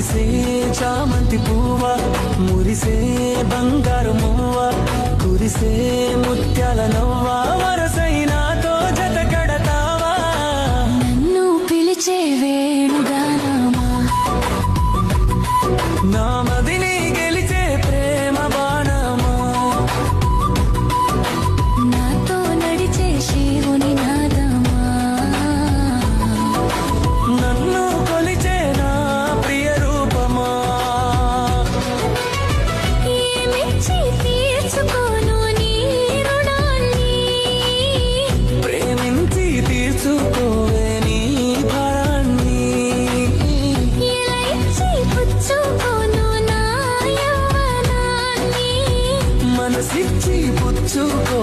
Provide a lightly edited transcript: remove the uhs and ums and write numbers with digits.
విరిసే చామంతి పువ్వ మురిసే బంగారు మువ్వ కురిసే ముత్యాల నవ్వ వరసైనాతో జత కడతావా నన్ను పిలిచే వేణుగానమా నా మదిని గెలిచే ప్రేమ బాణమా నాతో నడిచే శివుని నాదమా నన్ను కొలిచే నా ప్రియ రూపమా ఏమిచ్చి తీర్చుకోను నీ రుణాన్ని ప్రేమించి తీర్చుకోవే నీ భారాన్ని ఇలా ఇచ్చి పుచ్చుకోను నా యవ్వనాన్ని మనసిచ్చి పుచ్చుకో